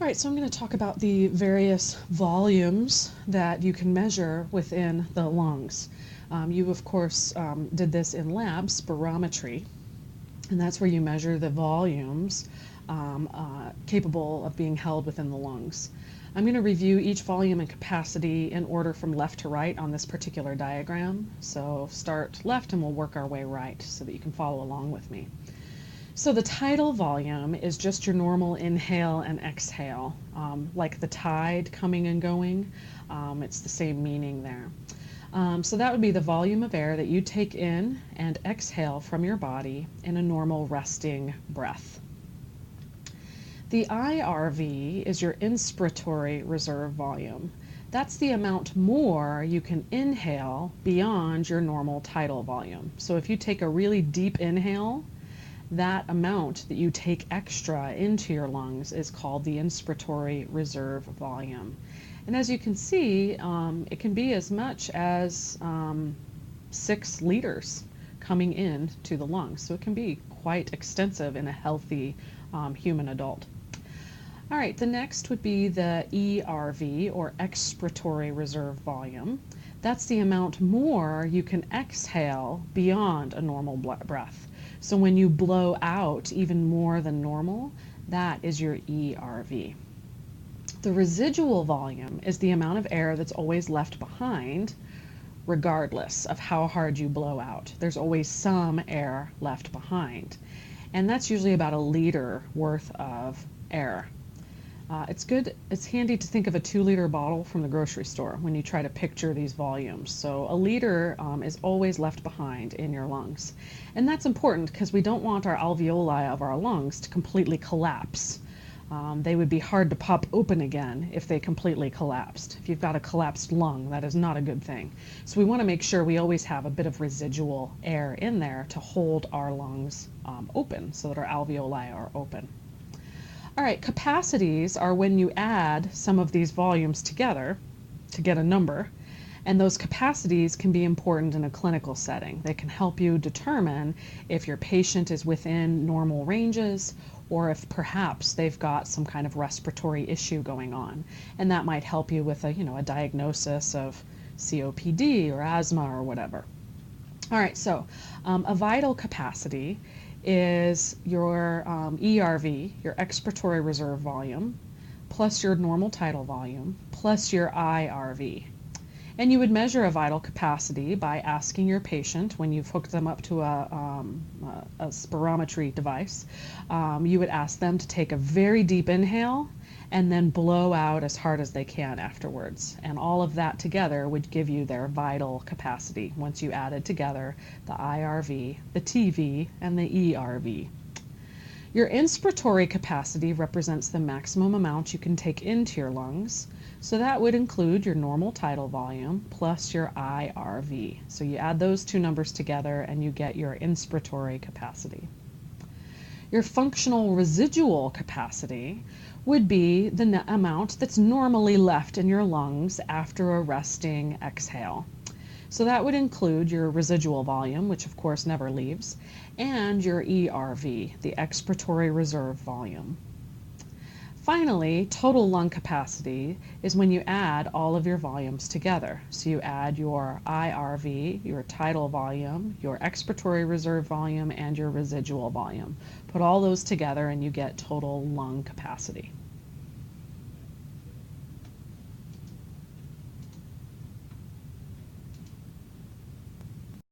All right, so I'm going to talk about the various volumes that you can measure within the lungs. You, of course, did this in lab, spirometry, and that's where you measure the volumes capable of being held within the lungs. I'm going to review each volume and capacity in order from left to right on this particular diagram. So start left and we'll work our way right so that you can follow along with me. So the tidal volume is just your normal inhale and exhale, like the tide coming and going. It's the same meaning there. So that would be the volume of air that you take in and exhale from your body in a normal resting breath. The IRV is your inspiratory reserve volume. That's the amount more you can inhale beyond your normal tidal volume. So if you take a really deep inhale, that amount that you take extra into your lungs is called the inspiratory reserve volume. And as you can see, it can be as much as 6 liters coming in to the lungs. So it can be quite extensive in a healthy human adult. All right, the next would be the ERV, or expiratory reserve volume. That's the amount more you can exhale beyond a normal breath. So when you blow out even more than normal, that is your ERV. The residual volume is the amount of air that's always left behind, regardless of how hard you blow out. There's always some air left behind. And that's usually about a liter worth of air. It's handy to think of a 2-liter bottle from the grocery store when you try to picture these volumes. So a liter is always left behind in your lungs. And that's important because we don't want our alveoli of our lungs to completely collapse. They would be hard to pop open again if they completely collapsed. If you've got a collapsed lung, that is not a good thing. So we want to make sure we always have a bit of residual air in there to hold our lungs open so that our alveoli are open. All right, capacities are when you add some of these volumes together to get a number, and those capacities can be important in a clinical setting. They can help you determine if your patient is within normal ranges or if perhaps they've got some kind of respiratory issue going on, and that might help you with a diagnosis of COPD or asthma or whatever. All right, so a vital capacity is your ERV, your expiratory reserve volume, plus your normal tidal volume, plus your IRV. And you would measure a vital capacity by asking your patient, when you've hooked them up to a spirometry device, you would ask them to take a very deep inhale and then blow out as hard as they can afterwards. And all of that together would give you their vital capacity once you added together the IRV, the TV, and the ERV. Your inspiratory capacity represents the maximum amount you can take into your lungs. So that would include your normal tidal volume plus your IRV. So you add those two numbers together and you get your inspiratory capacity. Your functional residual capacity would be the amount that's normally left in your lungs after a resting exhale. So that would include your residual volume, which of course never leaves, and your ERV, the expiratory reserve volume. Finally, total lung capacity is when you add all of your volumes together. So you add your IRV, your tidal volume, your expiratory reserve volume, and your residual volume. Put all those together and you get total lung capacity.